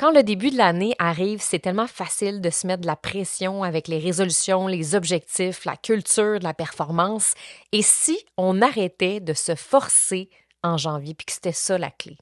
Quand le début de l'année arrive, c'est tellement facile de se mettre de la pression avec les résolutions, les objectifs, la culture de la performance. Et si on arrêtait de se forcer en janvier, puis que c'était ça la clé?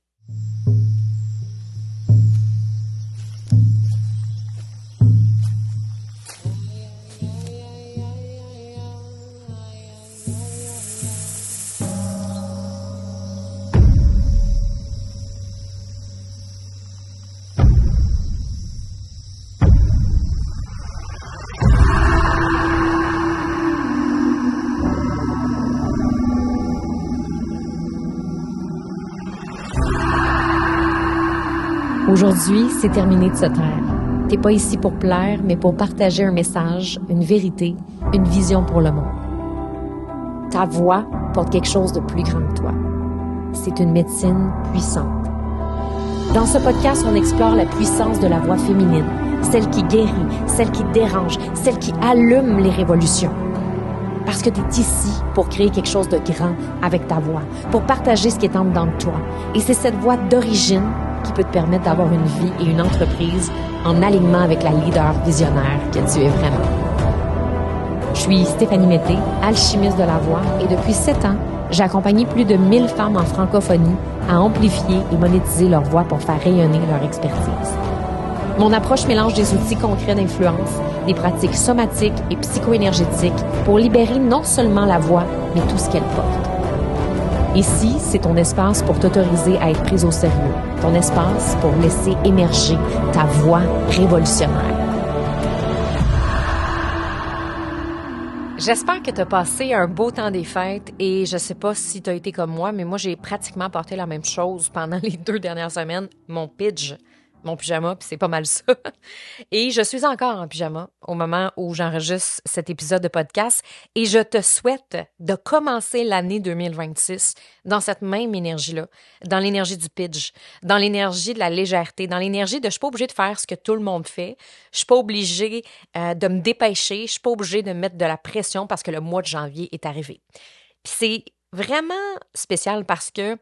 Aujourd'hui, c'est terminé de se taire. T'es pas ici pour plaire, mais pour partager un message, une vérité, une vision pour le monde. Ta voix porte quelque chose de plus grand que toi. C'est une médecine puissante. Dans ce podcast, on explore la puissance de la voix féminine, celle qui guérit, celle qui dérange, celle qui allume les révolutions. Parce que tu es ici pour créer quelque chose de grand avec ta voix, pour partager ce qui est en dedans de toi. Et c'est cette voix d'origine qui peut te permettre d'avoir une vie et une entreprise en alignement avec la leader visionnaire que tu es vraiment. Je suis Stéphanie Mété, alchimiste de la voix, et depuis 7 ans, j'ai accompagné plus de 1000 femmes en francophonie à amplifier et monétiser leur voix pour faire rayonner leur expertise. Mon approche mélange des outils concrets d'influence, des pratiques somatiques et psycho-énergétiques pour libérer non seulement la voix, mais tout ce qu'elle porte. Ici, c'est ton espace pour t'autoriser à être prise au sérieux, ton espace pour laisser émerger ta voix révolutionnaire. J'espère que tu as passé un beau temps des fêtes et je sais pas si tu as été comme moi, mais moi, j'ai pratiquement porté la même chose pendant les 2 dernières semaines, mon pyjama, puis c'est pas mal ça. Et je suis encore en pyjama au moment où j'enregistre cet épisode de podcast et je te souhaite de commencer l'année 2026 dans cette même énergie-là, dans l'énergie du pitch, dans l'énergie de la légèreté, dans l'énergie de je suis pas obligée de faire ce que tout le monde fait, je suis pas obligée de me dépêcher, je suis pas obligée de mettre de la pression parce que le mois de janvier est arrivé. Puis c'est vraiment spécial parce que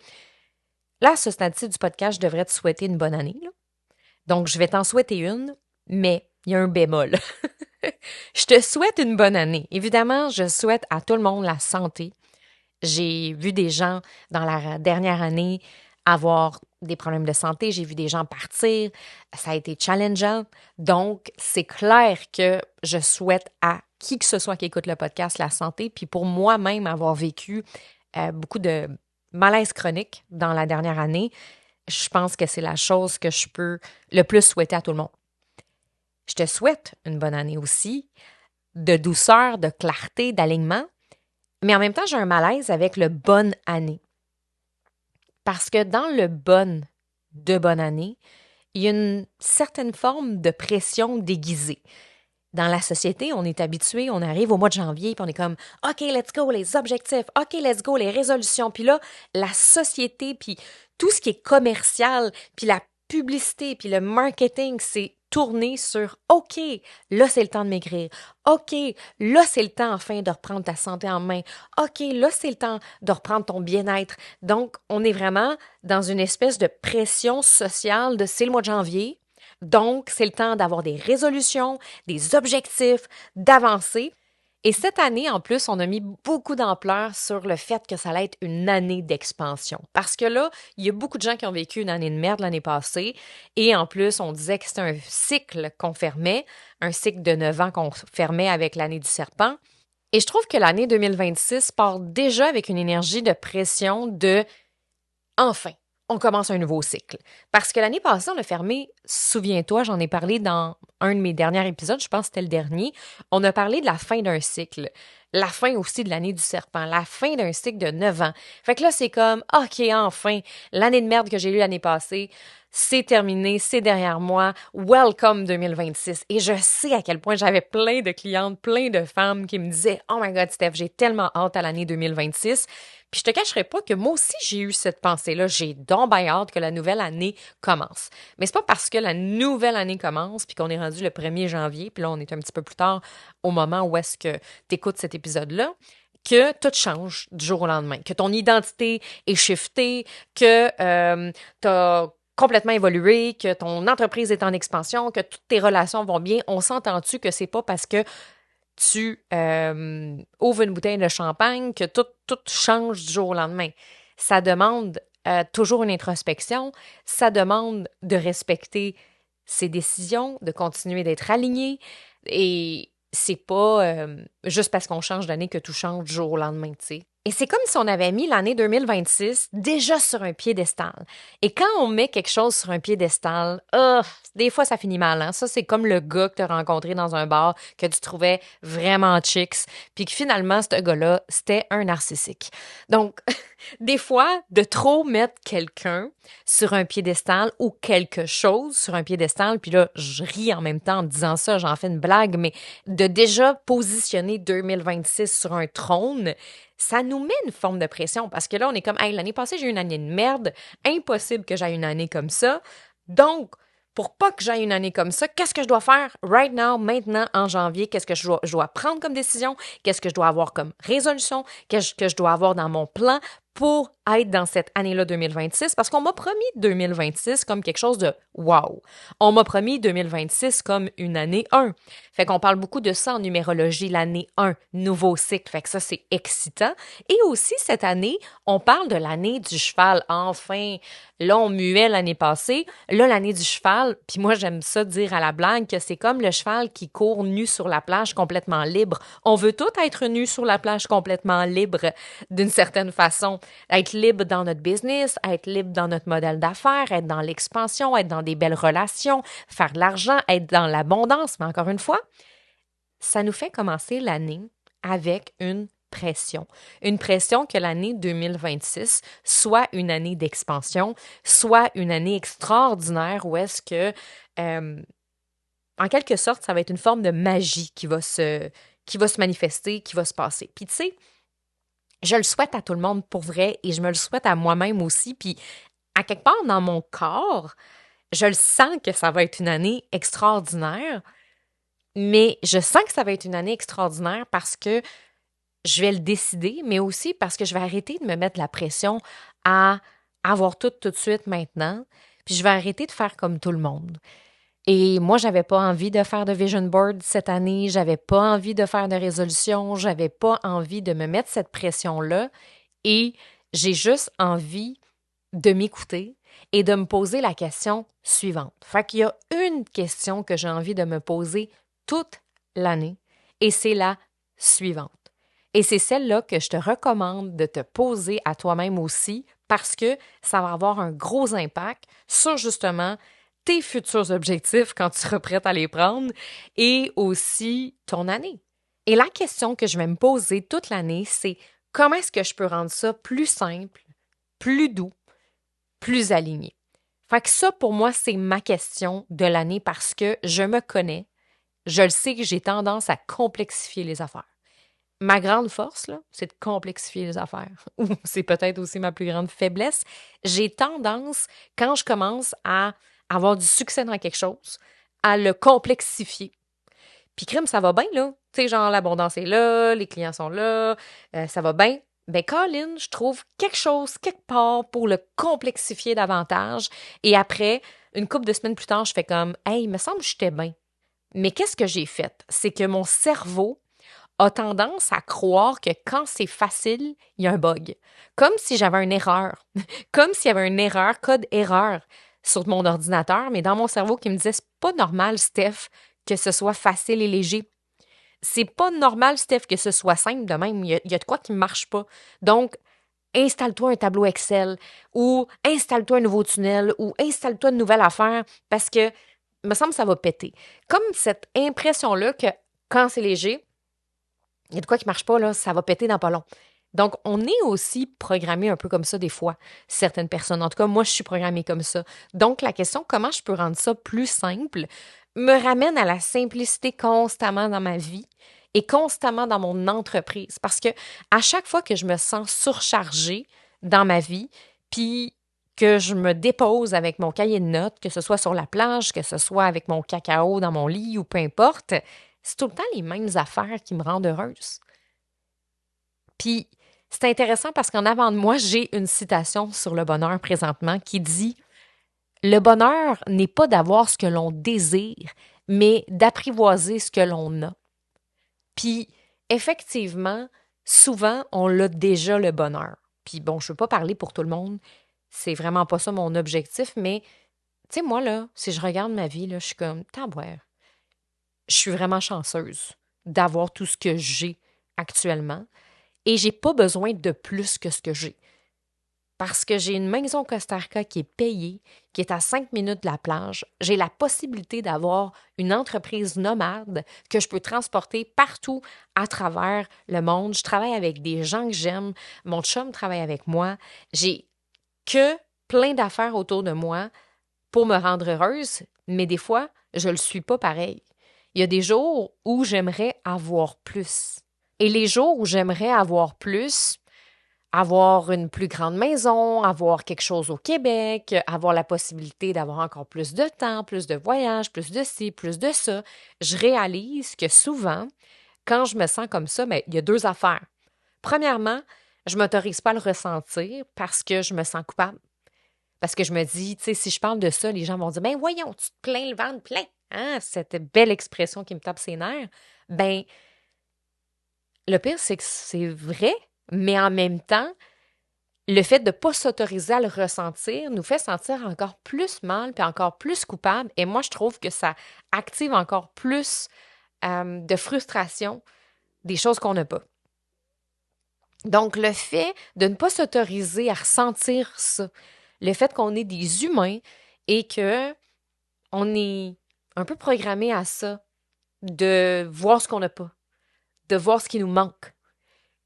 là, à ce stade-ci du podcast, je devrais te souhaiter une bonne année, là. Donc, je vais t'en souhaiter une, mais il y a un bémol. Je te souhaite une bonne année. Évidemment, je souhaite à tout le monde la santé. J'ai vu des gens dans la dernière année avoir des problèmes de santé. J'ai vu des gens partir. Ça a été challengeant. Donc, c'est clair que je souhaite à qui que ce soit qui écoute le podcast la santé. Puis pour moi-même, avoir vécu beaucoup de malaise chronique dans la dernière année, je pense que c'est la chose que je peux le plus souhaiter à tout le monde. Je te souhaite une bonne année aussi, de douceur, de clarté, d'alignement, mais en même temps, j'ai un malaise avec le bonne année. Parce que dans le bonne année, il y a une certaine forme de pression déguisée. Dans la société, on est habitué, on arrive au mois de janvier, puis on est comme « OK, let's go, les objectifs, OK, let's go, les résolutions. » Puis là, la société, puis tout ce qui est commercial, puis la publicité, puis le marketing, c'est tourné sur « OK, là, c'est le temps de maigrir. OK, là, c'est le temps enfin de reprendre ta santé en main. OK, là, c'est le temps de reprendre ton bien-être. » Donc, on est vraiment dans une espèce de pression sociale de « c'est le mois de janvier. » Donc, c'est le temps d'avoir des résolutions, des objectifs, d'avancer. Et cette année, en plus, on a mis beaucoup d'ampleur sur le fait que ça allait être une année d'expansion. Parce que là, il y a beaucoup de gens qui ont vécu une année de merde l'année passée. Et en plus, on disait que c'était un cycle qu'on fermait, un cycle de 9 ans qu'on fermait avec l'année du serpent. Et je trouve que l'année 2026 part déjà avec une énergie de pression de « enfin ». On commence un nouveau cycle. Parce que l'année passée, on a fermé, souviens-toi, j'en ai parlé dans un de mes derniers épisodes, je pense que c'était le dernier, on a parlé de la fin d'un cycle, la fin aussi de l'année du serpent, la fin d'un cycle de 9 ans. Fait que là, c'est comme, OK, enfin, l'année de merde que j'ai eue l'année passée, c'est terminé, c'est derrière moi, welcome 2026. Et je sais à quel point j'avais plein de clientes, plein de femmes qui me disaient, oh my God, Steph, j'ai tellement hâte à l'année 2026. Puis je te cacherai pas que moi aussi, j'ai eu cette pensée-là. J'ai donc bien hâte que la nouvelle année commence. Mais c'est pas parce que la nouvelle année commence puis qu'on est rendu le 1er janvier, puis là, on est un petit peu plus tard au moment où est-ce que tu écoutes cet épisode-là, que tout change du jour au lendemain, que ton identité est shiftée, que t'as complètement évolué, que ton entreprise est en expansion, que toutes tes relations vont bien, on s'entend-tu que c'est pas parce que tu ouvres une bouteille de champagne que tout change du jour au lendemain. Ça demande toujours une introspection, ça demande de respecter ses décisions, de continuer d'être aligné, et c'est pas juste parce qu'on change d'année que tout change du jour au lendemain, tu sais. Et c'est comme si on avait mis l'année 2026 déjà sur un piédestal. Et quand on met quelque chose sur un piédestal, des fois ça finit mal. Hein? Ça, c'est comme le gars que tu as rencontré dans un bar que tu trouvais vraiment chicks, puis que finalement, ce gars-là, c'était un narcissique. Donc, des fois, de trop mettre quelqu'un sur un piédestal ou quelque chose sur un piédestal, puis là, je ris en même temps en disant ça, j'en fais une blague, mais de déjà positionner 2026 sur un trône, ça nous met une forme de pression parce que là, on est comme, hey, l'année passée, j'ai eu une année de merde, impossible que j'aille une année comme ça. Donc, pour pas que j'aille une année comme ça, qu'est-ce que je dois faire right now, maintenant, en janvier? Qu'est-ce que je dois prendre comme décision? Qu'est-ce que je dois avoir comme résolution? Qu'est-ce que je dois avoir dans mon plan pour être dans cette année-là 2026? Parce qu'on m'a promis 2026 comme quelque chose de wow. On m'a promis 2026 comme une année 1. Fait qu'on parle beaucoup de ça en numérologie, l'année 1, nouveau cycle. Fait que ça, c'est excitant. Et aussi, cette année, on parle de l'année du cheval. Enfin, là, on muait l'année passée. Là, l'année du cheval, puis moi, j'aime ça dire à la blague que c'est comme le cheval qui court nu sur la plage complètement libre. On veut tout être nu sur la plage complètement libre d'une certaine façon. Être libre dans notre business, être libre dans notre modèle d'affaires, être dans l'expansion, être dans des belles relations, faire de l'argent, être dans l'abondance. Mais encore une fois, ça nous fait commencer l'année avec une pression. Une pression que l'année 2026 soit une année d'expansion, soit une année extraordinaire où est-ce que, en quelque sorte, ça va être une forme de magie qui va se manifester, qui va se passer. Puis tu sais, je le souhaite à tout le monde pour vrai et je me le souhaite à moi-même aussi. Puis à quelque part dans mon corps, je le sens que ça va être une année extraordinaire, mais je sens que ça va être une année extraordinaire parce que je vais le décider, mais aussi parce que je vais arrêter de me mettre la pression à avoir tout de suite maintenant, puis je vais arrêter de faire comme tout le monde. Et moi, j'avais pas envie de faire de vision board cette année, j'avais pas envie de faire de résolution, j'avais pas envie de me mettre cette pression-là, et j'ai juste envie de m'écouter et de me poser la question suivante. Fait qu'il y a une question que j'ai envie de me poser toute l'année, et c'est la suivante. Et c'est celle-là que je te recommande de te poser à toi-même aussi parce que ça va avoir un gros impact sur justement tes futurs objectifs quand tu seras prête à les prendre et aussi ton année. Et la question que je vais me poser toute l'année, c'est comment est-ce que je peux rendre ça plus simple, plus doux, plus aligné? Fait que ça, pour moi, c'est ma question de l'année parce que je me connais, je le sais que j'ai tendance à complexifier les affaires. Ma grande force, là, c'est de complexifier les affaires. Ou c'est peut-être aussi ma plus grande faiblesse. J'ai tendance, quand je commence à avoir du succès dans quelque chose, à le complexifier. Puis crime, ça va bien, là. Tu sais, genre, l'abondance est là, les clients sont là, ça va bien. Ben, Colin, je trouve quelque chose, quelque part, pour le complexifier davantage. Et après, une couple de semaines plus tard, je fais comme, hey, il me semble que j'étais bien. Mais qu'est-ce que j'ai fait? C'est que mon cerveau a tendance à croire que quand c'est facile, il y a un bug. Comme si j'avais une erreur. Comme s'il y avait une erreur, code erreur sur mon ordinateur, mais dans mon cerveau qui me disait, c'est pas normal, Steph, que ce soit facile et léger. C'est pas normal, Steph, que ce soit simple de même. Il y a de quoi qui ne marche pas. Donc, installe-toi un tableau Excel ou installe-toi un nouveau tunnel ou installe-toi une nouvelle affaire parce que, il me semble que ça va péter. Comme cette impression-là que quand c'est léger, il y a de quoi qui marche pas, là, ça va péter dans pas long. Donc, on est aussi programmé un peu comme ça des fois, certaines personnes. En tout cas, moi, je suis programmée comme ça. Donc, la question, comment je peux rendre ça plus simple, me ramène à la simplicité constamment dans ma vie et constamment dans mon entreprise. Parce que à chaque fois que je me sens surchargée dans ma vie, puis que je me dépose avec mon cahier de notes, que ce soit sur la plage, que ce soit avec mon cacao dans mon lit ou peu importe, c'est tout le temps les mêmes affaires qui me rendent heureuse. Puis, c'est intéressant parce qu'en avant de moi, j'ai une citation sur le bonheur présentement qui dit Le bonheur n'est pas d'avoir ce que l'on désire, mais d'apprivoiser ce que l'on a. Puis, effectivement, souvent, on l'a déjà le bonheur. Puis bon, je ne veux pas parler pour tout le monde, c'est vraiment pas ça mon objectif, mais tu sais, moi, là, si je regarde ma vie, là, je suis comme, tabouère, je suis vraiment chanceuse d'avoir tout ce que j'ai actuellement et j'ai pas besoin de plus que ce que j'ai. Parce que j'ai une maison au Costa Rica qui est payée, qui est à 5 minutes de la plage. J'ai la possibilité d'avoir une entreprise nomade que je peux transporter partout à travers le monde. Je travaille avec des gens que j'aime. Mon chum travaille avec moi. J'ai que plein d'affaires autour de moi pour me rendre heureuse, mais des fois, je le suis pas pareil. Il y a des jours où j'aimerais avoir plus. Et les jours où j'aimerais avoir plus, avoir une plus grande maison, avoir quelque chose au Québec, avoir la possibilité d'avoir encore plus de temps, plus de voyages, plus de ci, plus de ça, je réalise que souvent, quand je me sens comme ça, mais il y a deux affaires. Premièrement, je ne m'autorise pas à le ressentir parce que je me sens coupable. Parce que je me dis, tu sais, si je parle de ça, les gens vont dire, ben voyons, tu te plains le ventre plein. Hein? Cette belle expression qui me tape ses nerfs. Ben, le pire, c'est que c'est vrai, mais en même temps, le fait de ne pas s'autoriser à le ressentir nous fait sentir encore plus mal puis encore plus coupable. Et moi, je trouve que ça active encore plus de frustration des choses qu'on n'a pas. Donc, le fait de ne pas s'autoriser à ressentir ça, le fait qu'on est des humains et que on est un peu programmé à ça, de voir ce qu'on n'a pas, de voir ce qui nous manque,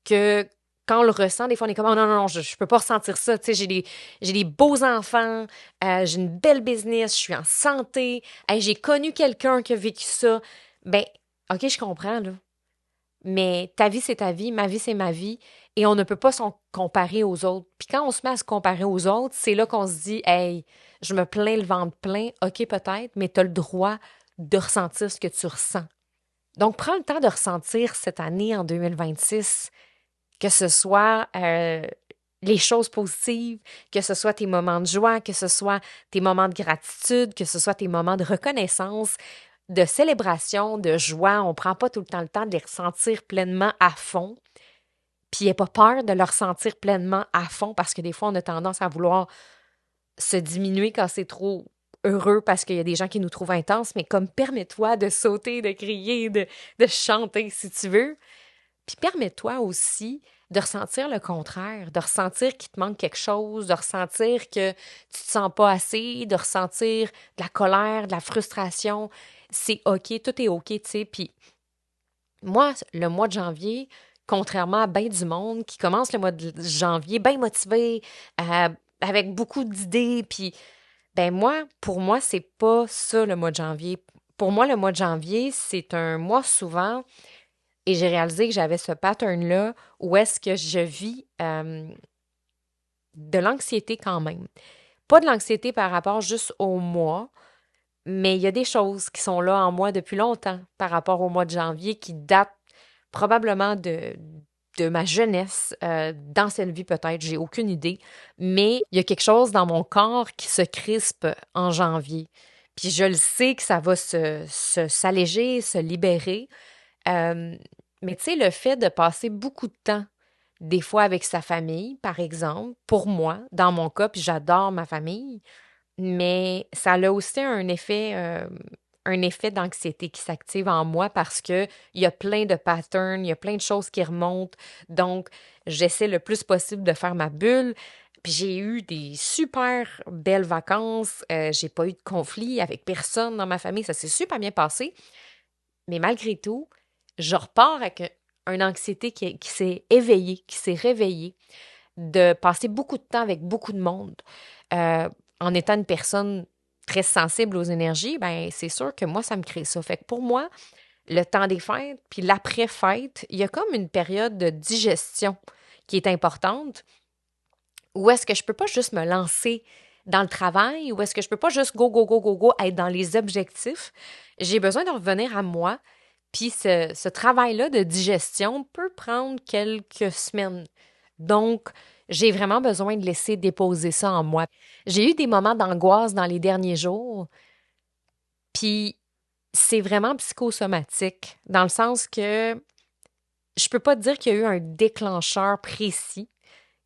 que quand on le ressent, des fois, on est comme, oh non, non, non, je ne peux pas ressentir ça. Tu sais, j'ai des beaux enfants, j'ai une belle business, je suis en santé, hey, j'ai connu quelqu'un qui a vécu ça. Ben, OK, je comprends, là. Mais ta vie, c'est ta vie, ma vie, c'est ma vie, et on ne peut pas se comparer aux autres. Puis quand on se met à se comparer aux autres, c'est là qu'on se dit, hey, je me plains le ventre plein, OK, peut-être, mais tu as le droit de ressentir ce que tu ressens. Donc, prends le temps de ressentir cette année en 2026, que ce soit les choses positives, que ce soit tes moments de joie, que ce soit tes moments de gratitude, que ce soit tes moments de reconnaissance, de célébration, de joie. On ne prend pas tout le temps de les ressentir pleinement à fond. Puis, n'aie pas peur de le ressentir pleinement à fond parce que des fois, on a tendance à vouloir se diminuer quand c'est trop heureux parce qu'il y a des gens qui nous trouvent intenses, mais comme permets-toi de sauter, de crier, de chanter si tu veux. Puis permets-toi aussi de ressentir le contraire, de ressentir qu'il te manque quelque chose, de ressentir que tu te sens pas assez, de ressentir de la colère, de la frustration. C'est OK, tout est OK, tu sais. Puis moi, le mois de janvier, contrairement à bien du monde qui commence le mois de janvier bien motivé, avec beaucoup d'idées, puis ben moi, pour moi, c'est pas ça le mois de janvier. Pour moi, le mois de janvier, c'est un mois souvent, et j'ai réalisé que j'avais ce pattern-là où est-ce que je vis de l'anxiété quand même. Pas de l'anxiété par rapport juste au mois, mais il y a des choses qui sont là en moi depuis longtemps par rapport au mois de janvier qui datent probablement de ma jeunesse, d'ancienne vie peut-être, j'ai aucune idée, mais il y a quelque chose dans mon corps qui se crispe en janvier. Puis je le sais que ça va s'alléger, se libérer. Euh, mais tu sais, le fait de passer beaucoup de temps, des fois avec sa famille, par exemple, pour moi, dans mon cas, puis j'adore ma famille, mais ça a aussi un effet d'anxiété qui s'active en moi parce que il y a plein de patterns, il y a plein de choses qui remontent. Donc, j'essaie le plus possible de faire ma bulle. Puis j'ai eu des super belles vacances. J'ai pas eu de conflit avec personne dans ma famille. Ça s'est super bien passé. Mais malgré tout, je repars avec une anxiété qui s'est éveillée, qui s'est réveillée, de passer beaucoup de temps avec beaucoup de monde. Euh, En étant une personne très sensible aux énergies, ben c'est sûr que moi, ça me crée ça. Fait que pour moi, le temps des fêtes, puis l'après-fête, il y a comme une période de digestion qui est importante, où est-ce que je peux pas juste me lancer dans le travail, ou est-ce que je peux pas juste go, go, go, go, go, être dans les objectifs. J'ai besoin de revenir à moi, puis ce travail-là de digestion peut prendre quelques semaines. Donc, J'ai vraiment besoin de laisser déposer ça en moi. J'ai eu des moments d'angoisse dans les derniers jours, puis c'est vraiment psychosomatique, dans le sens que je peux pas te dire qu'il y a eu un déclencheur précis,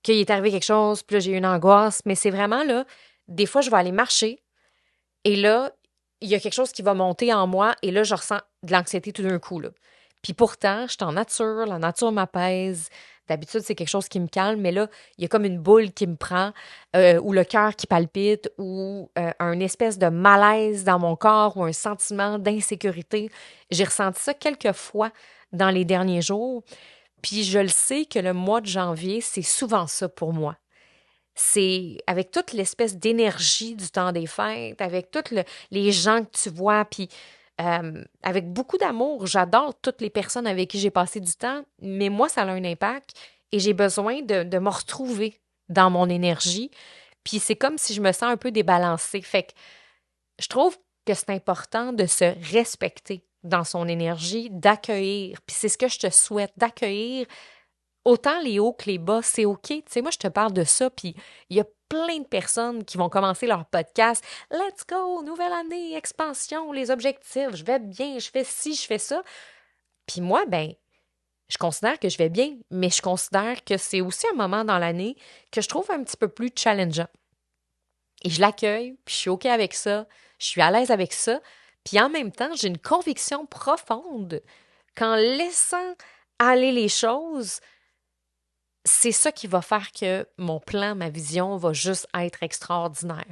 qu'il est arrivé quelque chose, puis là, j'ai eu une angoisse, mais c'est vraiment là, des fois, je vais aller marcher, et là, il y a quelque chose qui va monter en moi, et là, je ressens de l'anxiété tout d'un coup, là. Puis pourtant, je suis en nature, la nature m'apaise. D'habitude, c'est quelque chose qui me calme, mais là, il y a comme une boule qui me prend, ou le cœur qui palpite, ou un espèce de malaise dans mon corps, ou un sentiment d'insécurité. J'ai ressenti ça quelques fois dans les derniers jours, puis je le sais que le mois de janvier, c'est souvent ça pour moi. C'est avec toute l'espèce d'énergie du temps des fêtes, avec les gens que tu vois, puis avec beaucoup d'amour. J'adore toutes les personnes avec qui j'ai passé du temps, mais moi, ça a un impact et j'ai besoin de me retrouver dans mon énergie. Puis c'est comme si je me sens un peu débalancée. Fait que je trouve que c'est important de se respecter dans son énergie, d'accueillir. Puis c'est ce que je te souhaite, d'accueillir autant les hauts que les bas, c'est OK. Tu sais, moi, je te parle de ça, puis il y a plein de personnes qui vont commencer leur podcast. Let's go, nouvelle année, expansion, les objectifs, je vais bien, je fais ci, je fais ça. Puis moi, ben, je considère que je vais bien, mais je considère que c'est aussi un moment dans l'année que je trouve un petit peu plus challengeant. Et je l'accueille, puis je suis OK avec ça, je suis à l'aise avec ça, puis en même temps, j'ai une conviction profonde qu'en laissant aller les choses, c'est ça qui va faire que mon plan, ma vision va juste être extraordinaire.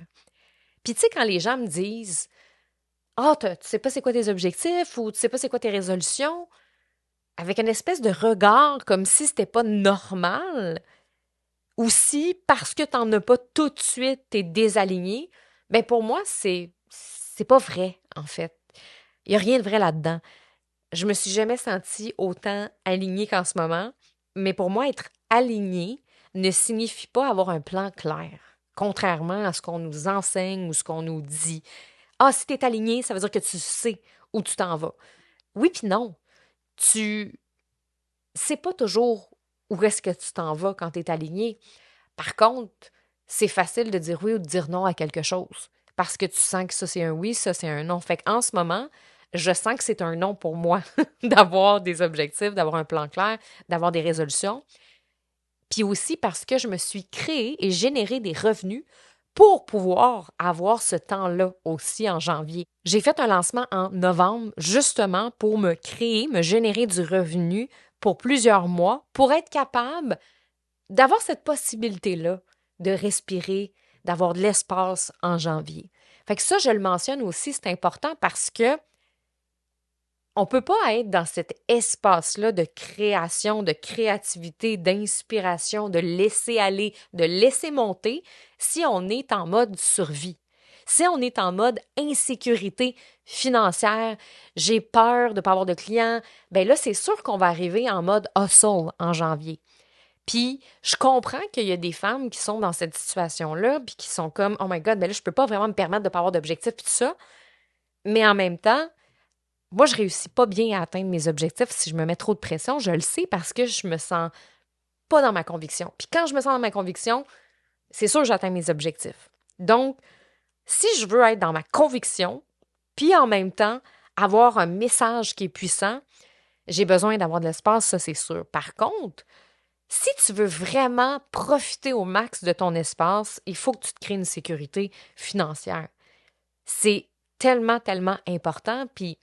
Puis tu sais, quand les gens me disent Ah, tu sais pas c'est quoi tes objectifs ou tu sais pas c'est quoi tes résolutions, avec une espèce de regard comme si c'était pas normal, ou si parce que t'en as pas tout de suite, t'es désaligné, ben pour moi, c'est pas vrai, en fait. Il y a rien de vrai là-dedans. Je me suis jamais sentie autant alignée qu'en ce moment, mais pour moi, être alignée ne signifie pas avoir un plan clair, contrairement à ce qu'on nous enseigne ou ce qu'on nous dit. Ah, si tu es aligné, ça veut dire que tu sais où tu t'en vas. Oui puis non. Tu sais pas toujours où est-ce que tu t'en vas quand tu es aligné. Par contre, c'est facile de dire oui ou de dire non à quelque chose parce que tu sens que ça c'est un oui, ça c'est un non. Fait qu'en ce moment, je sens que c'est un non pour moi d'avoir des objectifs, d'avoir un plan clair, d'avoir des résolutions. Puis aussi parce que je me suis créé et généré des revenus pour pouvoir avoir ce temps-là aussi en janvier. J'ai fait un lancement en novembre justement pour me créer, me générer du revenu pour plusieurs mois, pour être capable d'avoir cette possibilité-là de respirer, d'avoir de l'espace en janvier. Fait que ça, je le mentionne aussi, c'est important parce que on peut pas être dans cet espace-là de création, de créativité, d'inspiration, de laisser aller, de laisser monter si on est en mode survie. Si on est en mode insécurité financière, j'ai peur de ne pas avoir de clients, ben là, c'est sûr qu'on va arriver en mode hustle en janvier. Puis, je comprends qu'il y a des femmes qui sont dans cette situation-là, puis qui sont comme, oh my God, ben là, je peux pas vraiment me permettre de pas avoir d'objectifs, puis tout ça. Mais en même temps, moi, je réussis pas bien à atteindre mes objectifs si je me mets trop de pression. Je le sais parce que je me sens pas dans ma conviction. Puis quand je me sens dans ma conviction, c'est sûr que j'atteins mes objectifs. Donc, si je veux être dans ma conviction, puis en même temps avoir un message qui est puissant, j'ai besoin d'avoir de l'espace, ça c'est sûr. Par contre, si tu veux vraiment profiter au max de ton espace, il faut que tu te crées une sécurité financière. C'est tellement, tellement important. Puis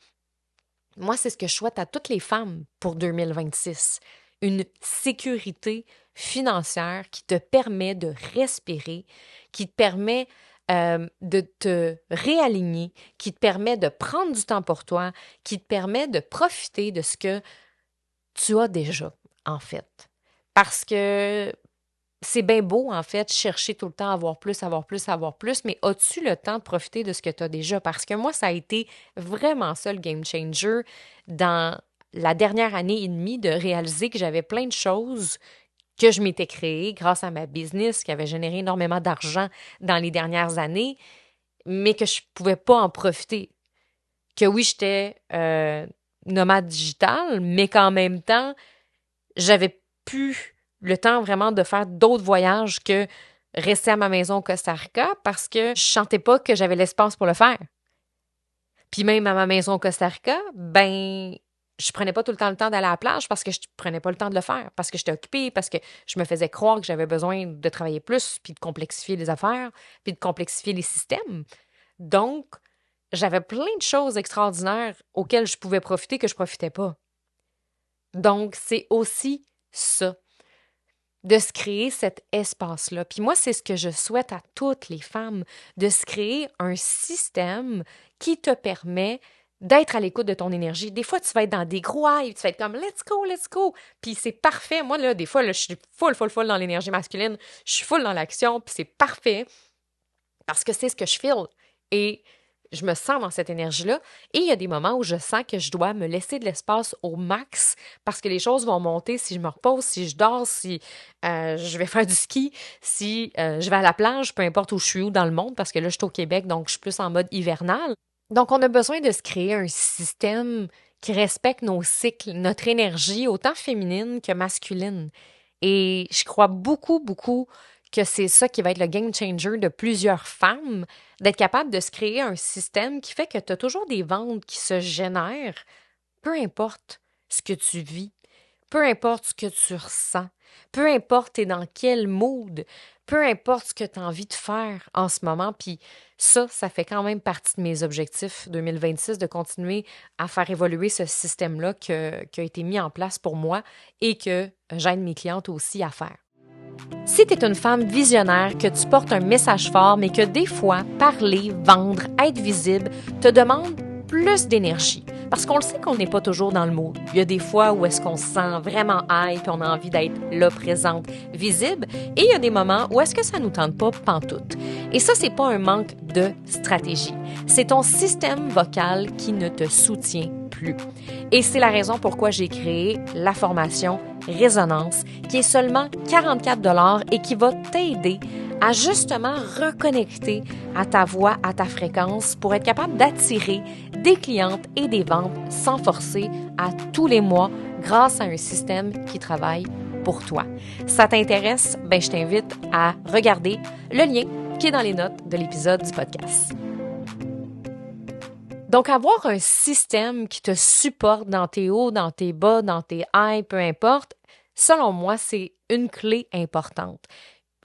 moi, c'est ce que je souhaite à toutes les femmes pour 2026. Une sécurité financière qui te permet de respirer, qui te permet de te réaligner, qui te permet de prendre du temps pour toi, qui te permet de profiter de ce que tu as déjà, en fait. Parce que c'est bien beau, en fait, chercher tout le temps à avoir plus, avoir plus, avoir plus, mais as-tu le temps de profiter de ce que tu as déjà? Parce que moi, ça a été vraiment ça le game changer dans la dernière année et demie de réaliser que j'avais plein de choses que je m'étais créées grâce à ma business qui avait généré énormément d'argent dans les dernières années, mais que je pouvais pas en profiter. Que oui, j'étais nomade digital, mais qu'en même temps, j'avais plus le temps vraiment de faire d'autres voyages que rester à ma maison au Costa Rica parce que je sentais pas que j'avais l'espace pour le faire. Puis même à ma maison au Costa Rica, ben, je prenais pas tout le temps d'aller à la plage parce que je prenais pas le temps de le faire, parce que j'étais occupée, parce que je me faisais croire que j'avais besoin de travailler plus, puis de complexifier les affaires, puis de complexifier les systèmes. Donc, j'avais plein de choses extraordinaires auxquelles je pouvais profiter que je profitais pas. Donc, c'est aussi ça, de se créer cet espace-là. Puis moi, c'est ce que je souhaite à toutes les femmes, de se créer un système qui te permet d'être à l'écoute de ton énergie. Des fois, tu vas être dans des gros highs, tu vas être comme let's go, let's go. Puis c'est parfait. Moi, là, des fois, là, je suis full dans l'énergie masculine. Je suis full dans l'action, puis c'est parfait parce que c'est ce que je feel. Et je me sens dans cette énergie-là. Et il y a des moments où je sens que je dois me laisser de l'espace au max parce que les choses vont monter si je me repose, si je dors, si je vais faire du ski, si je vais à la plage, peu importe où je suis, où dans le monde, parce que là, je suis au Québec, donc je suis plus en mode hivernal. Donc, on a besoin de se créer un système qui respecte nos cycles, notre énergie, autant féminine que masculine. Et je crois beaucoup que c'est ça qui va être le game changer de plusieurs femmes, d'être capable de se créer un système qui fait que tu as toujours des ventes qui se génèrent, peu importe ce que tu vis, peu importe ce que tu ressens, peu importe t'es dans quel mood, peu importe ce que tu as envie de faire en ce moment, puis ça fait quand même partie de mes objectifs 2026, de continuer à faire évoluer ce système-là qui a été mis en place pour moi et que j'aide mes clientes aussi à faire. Si tu es une femme visionnaire, que tu portes un message fort, mais que des fois, parler, vendre, être visible te demande plus d'énergie. Parce qu'on le sait qu'on n'est pas toujours dans le mood. Il y a des fois où est-ce qu'on se sent vraiment high puis on a envie d'être là, présente, visible. Et il y a des moments où est-ce que ça nous tente pas pantoute. Et ça, c'est pas un manque de stratégie. C'est ton système vocal qui ne te soutient plus. Et c'est la raison pourquoi j'ai créé la formation Résonance, qui est seulement 44 $ et qui va t'aider à justement reconnecter à ta voix, à ta fréquence pour être capable d'attirer des clientes et des ventes sans forcer à tous les mois grâce à un système qui travaille pour toi. Ça t'intéresse? Ben, je t'invite à regarder le lien qui est dans les notes de l'épisode du podcast. Donc, avoir un système qui te supporte dans tes hauts, dans tes bas, dans tes highs, peu importe, selon moi, c'est une clé importante.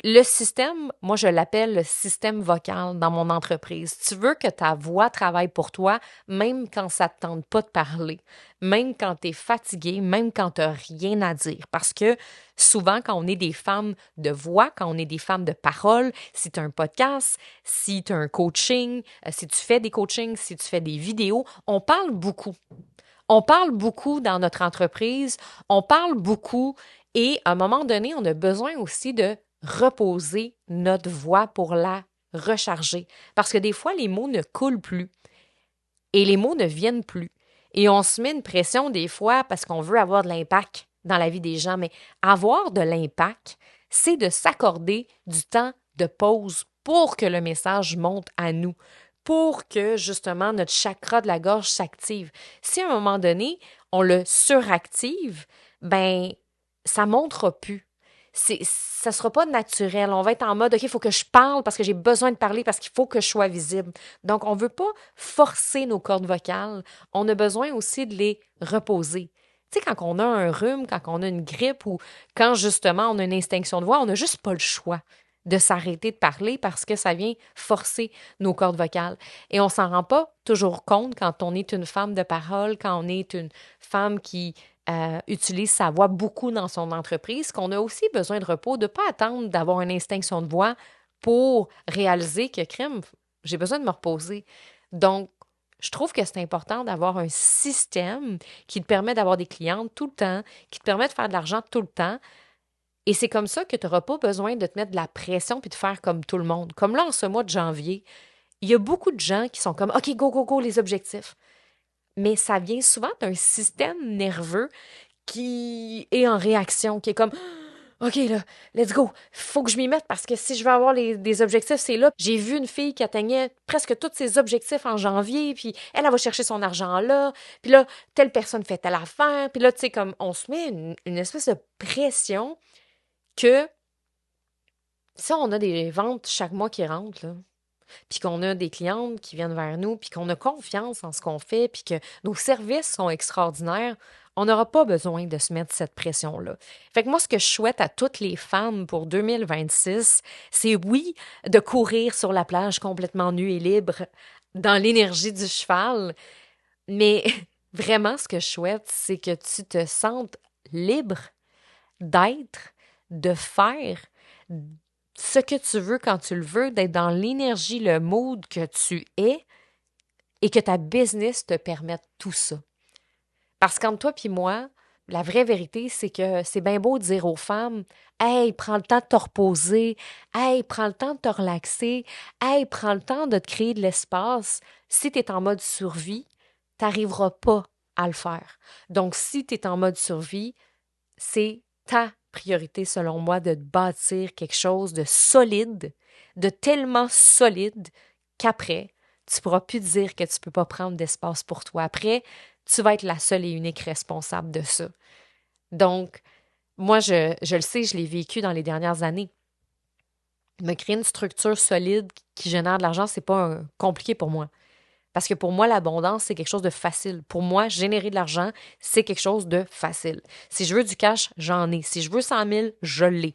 Le système, moi, je l'appelle le système vocal dans mon entreprise. Tu veux que ta voix travaille pour toi, même quand ça ne te tente pas de parler, même quand tu es fatigué, même quand tu n'as rien à dire. Parce que souvent, quand on est des femmes de voix, quand on est des femmes de parole, si tu as un podcast, si tu as un coaching, si tu fais des coachings, si tu fais des vidéos, on parle beaucoup. On parle beaucoup dans notre entreprise, on parle beaucoup et à un moment donné, on a besoin aussi de reposer notre voix pour la recharger. Parce que des fois, les mots ne coulent plus et les mots ne viennent plus. Et on se met une pression des fois parce qu'on veut avoir de l'impact dans la vie des gens. Mais avoir de l'impact, c'est de s'accorder du temps de pause pour que le message monte à nous, pour que justement notre chakra de la gorge s'active. Si à un moment donné, on le suractive, ben ça montera plus. Ça sera pas naturel. On va être en mode, OK, il faut que je parle parce que j'ai besoin de parler, parce qu'il faut que je sois visible. Donc, on veut pas forcer nos cordes vocales. On a besoin aussi de les reposer. Tu sais, quand on a un rhume, quand on a une grippe ou quand justement on a une extinction de voix, on n'a juste pas le choix de s'arrêter de parler parce que ça vient forcer nos cordes vocales. Et on s'en rend pas toujours compte quand on est une femme de parole, quand on est une femme qui utilise sa voix beaucoup dans son entreprise, qu'on a aussi besoin de repos, de ne pas attendre d'avoir une extinction de voix pour réaliser que, crème, j'ai besoin de me reposer. Donc, je trouve que c'est important d'avoir un système qui te permet d'avoir des clientes tout le temps, qui te permet de faire de l'argent tout le temps. Et c'est comme ça que tu n'auras pas besoin de te mettre de la pression puis de faire comme tout le monde. Comme là, en ce mois de janvier, il y a beaucoup de gens qui sont comme « OK, go, go, go, les objectifs ». Mais ça vient souvent d'un système nerveux qui est en réaction, qui est comme OK, là, let's go. Faut que je m'y mette parce que si je veux avoir des objectifs, c'est là. J'ai vu une fille qui atteignait presque tous ses objectifs en janvier, puis elle va chercher son argent là, puis là, telle personne fait telle affaire, puis là, tu sais, comme on se met une espèce de pression que si on a des ventes chaque mois qui rentrent, là, puis qu'on a des clientes qui viennent vers nous, puis qu'on a confiance en ce qu'on fait, puis que nos services sont extraordinaires, on n'aura pas besoin de se mettre cette pression-là. Fait que moi, ce que je souhaite à toutes les femmes pour 2026, c'est oui, de courir sur la plage complètement nue et libre dans l'énergie du cheval, mais vraiment, ce que je souhaite, c'est que tu te sentes libre d'être, de faire ce que tu veux quand tu le veux, d'être dans l'énergie, le mood que tu es et que ta business te permette tout ça. Parce qu'entre toi puis moi, la vraie vérité, c'est que c'est bien beau de dire aux femmes: Hey, prends le temps de te reposer. Hey, prends le temps de te relaxer. Hey, prends le temps de te créer de l'espace. Si tu es en mode survie, tu n'arriveras pas à le faire. Donc, si tu es en mode survie, c'est ta priorité, selon moi, de te bâtir quelque chose de solide, de tellement solide qu'après, tu ne pourras plus dire que tu ne peux pas prendre d'espace pour toi. Après, tu vas être la seule et unique responsable de ça. Donc, moi, je le sais, je l'ai vécu dans les dernières années. Me créer une structure solide qui génère de l'argent, c'est pas compliqué pour moi. Parce que pour moi, l'abondance, c'est quelque chose de facile. Pour moi, générer de l'argent, c'est quelque chose de facile. Si je veux du cash, j'en ai. Si je veux 100 000, je l'ai.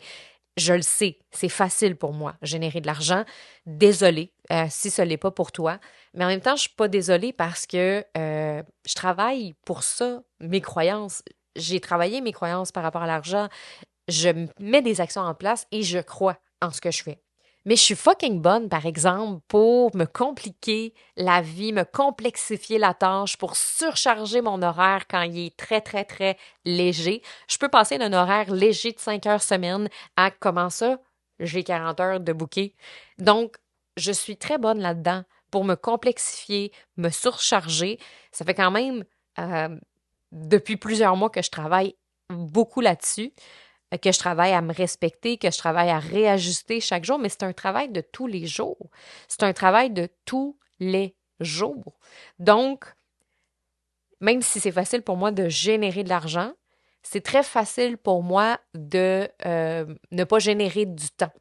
Je le sais, c'est facile pour moi, générer de l'argent. Désolée si ce n'est pas pour toi. Mais en même temps, je ne suis pas désolée parce que je travaille pour ça, mes croyances. J'ai travaillé mes croyances par rapport à l'argent. Je mets des actions en place et je crois en ce que je fais. Mais je suis fucking bonne, par exemple, pour me compliquer la vie, me complexifier la tâche, pour surcharger mon horaire quand il est très, très, très léger. Je peux passer d'un horaire léger de 5 heures semaine à comment ça? J'ai 40 heures de bouquet. Donc, je suis très bonne là-dedans pour me complexifier, me surcharger. Ça fait quand même depuis plusieurs mois que je travaille beaucoup là-dessus, que je travaille à me respecter, que je travaille à réajuster chaque jour, mais c'est un travail de tous les jours. C'est un travail de tous les jours. Donc, même si c'est facile pour moi de générer de l'argent, c'est très facile pour moi de ne pas générer du temps,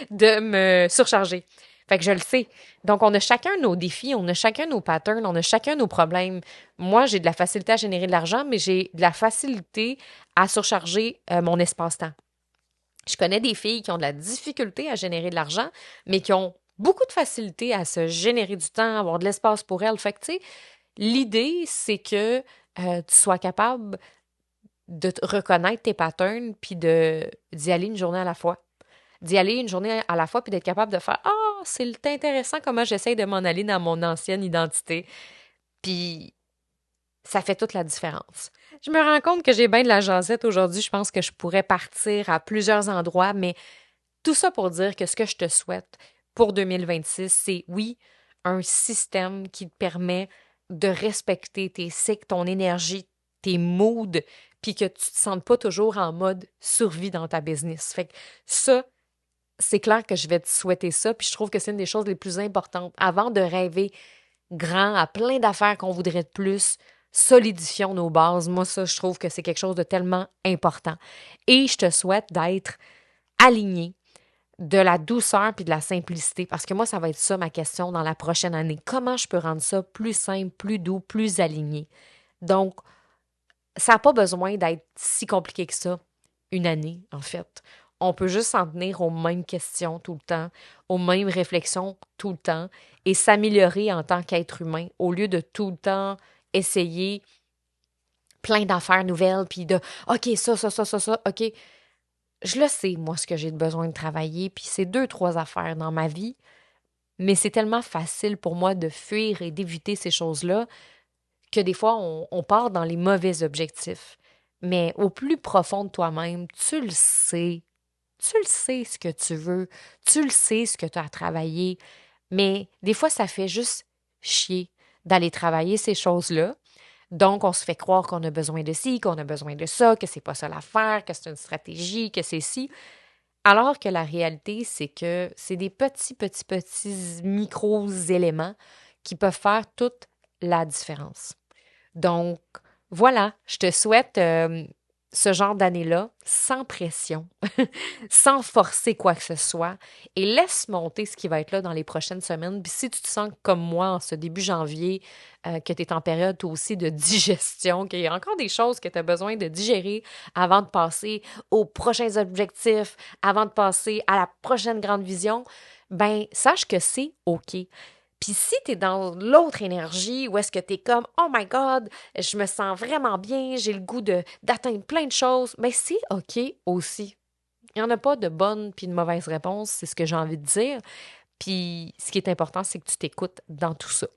de me surcharger. Fait que je le sais. Donc, on a chacun nos défis, on a chacun nos patterns, on a chacun nos problèmes. Moi, j'ai de la facilité à générer de l'argent, mais j'ai de la facilité à surcharger mon espace-temps. Je connais des filles qui ont de la difficulté à générer de l'argent, mais qui ont beaucoup de facilité à se générer du temps, avoir de l'espace pour elles. Fait que, tu sais, l'idée, c'est que tu sois capable de reconnaître tes patterns puis d'y aller une journée à la fois. D'y aller une journée à la fois puis d'être capable de faire: Ah, c'est intéressant comment j'essaye de m'en aller dans mon ancienne identité. Puis ça fait toute la différence. Je me rends compte que j'ai bien de la jasette aujourd'hui. Je pense que je pourrais partir à plusieurs endroits, mais tout ça pour dire que ce que je te souhaite pour 2026, c'est oui, un système qui te permet de respecter tes cycles, ton énergie, tes moods, puis que tu te sentes pas toujours en mode survie dans ta business. Fait que ça, c'est clair que je vais te souhaiter ça, puis je trouve que c'est une des choses les plus importantes. Avant de rêver grand à plein d'affaires qu'on voudrait de plus, solidifions nos bases. Moi, ça, je trouve que c'est quelque chose de tellement important. Et je te souhaite d'être aligné, de la douceur puis de la simplicité, parce que moi, ça va être ça ma question dans la prochaine année. Comment je peux rendre ça plus simple, plus doux, plus aligné? Donc, ça n'a pas besoin d'être si compliqué que ça, une année, en fait. On peut juste s'en tenir aux mêmes questions tout le temps, aux mêmes réflexions tout le temps et s'améliorer en tant qu'être humain au lieu de tout le temps essayer plein d'affaires nouvelles puis de OK, ça, OK. Je le sais, moi, ce que j'ai besoin de travailler, puis c'est 2, 3 affaires dans ma vie, mais c'est tellement facile pour moi de fuir et d'éviter ces choses-là que des fois, on part dans les mauvais objectifs. Mais au plus profond de toi-même, tu le sais. Tu le sais ce que tu veux. Tu le sais ce que tu as à travailler. Mais des fois, ça fait juste chier d'aller travailler ces choses-là. Donc, on se fait croire qu'on a besoin de ci, qu'on a besoin de ça, que c'est pas ça l'affaire, que c'est une stratégie, que c'est ci. Alors que la réalité, c'est que c'est des petits micros-éléments qui peuvent faire toute la différence. Donc, voilà, je te souhaite ce genre d'année-là sans pression, sans forcer quoi que ce soit, et laisse monter ce qui va être là dans les prochaines semaines. Puis si tu te sens comme moi en ce début janvier, que tu es en période toi aussi de digestion, qu'il y a encore des choses que tu as besoin de digérer avant de passer aux prochains objectifs, avant de passer à la prochaine grande vision, ben sache que c'est OK. Puis si tu es dans l'autre énergie où est-ce que tu es comme « Oh my God, je me sens vraiment bien, j'ai le goût d'atteindre plein de choses », bien c'est OK aussi. Il n'y en a pas de bonne puis de mauvaise réponse, c'est ce que j'ai envie de dire. Puis ce qui est important, c'est que tu t'écoutes dans tout ça.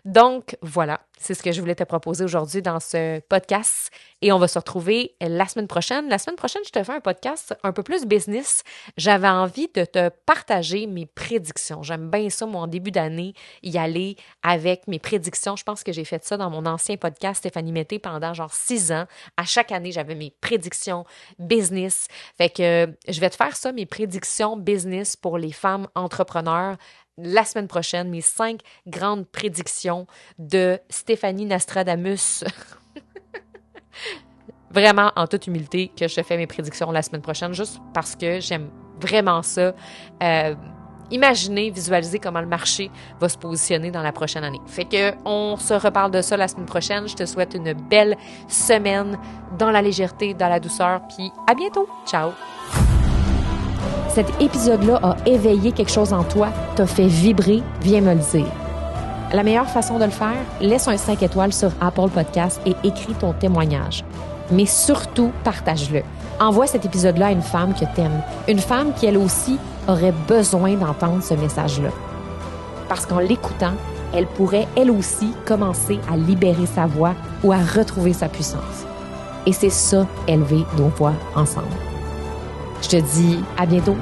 Donc, voilà, c'est ce que je voulais te proposer aujourd'hui dans ce podcast et on va se retrouver la semaine prochaine. La semaine prochaine, je te fais un podcast un peu plus business. J'avais envie de te partager mes prédictions. J'aime bien ça, moi, en début d'année, y aller avec mes prédictions. Je pense que j'ai fait ça dans mon ancien podcast Stéphanie Mété pendant genre 6 ans. À chaque année, j'avais mes prédictions business. Fait que je vais te faire ça, mes prédictions business pour les femmes entrepreneurs. La semaine prochaine, mes 5 grandes prédictions de Stéphanie Nostradamus. Vraiment, en toute humilité, que je te fais mes prédictions la semaine prochaine, juste parce que j'aime vraiment ça. Imaginer, visualiser comment le marché va se positionner dans la prochaine année. Fait que on se reparle de ça la semaine prochaine. Je te souhaite une belle semaine dans la légèreté, dans la douceur, puis à bientôt. Ciao! Cet épisode-là a éveillé quelque chose en toi, t'a fait vibrer, viens me le dire. La meilleure façon de le faire, laisse un 5 étoiles sur Apple Podcasts et écris ton témoignage. Mais surtout, partage-le. Envoie cet épisode-là à une femme que t'aimes. Une femme qui, elle aussi, aurait besoin d'entendre ce message-là. Parce qu'en l'écoutant, elle pourrait, elle aussi, commencer à libérer sa voix ou à retrouver sa puissance. Et c'est ça, élever nos voix ensemble. Je te dis à bientôt.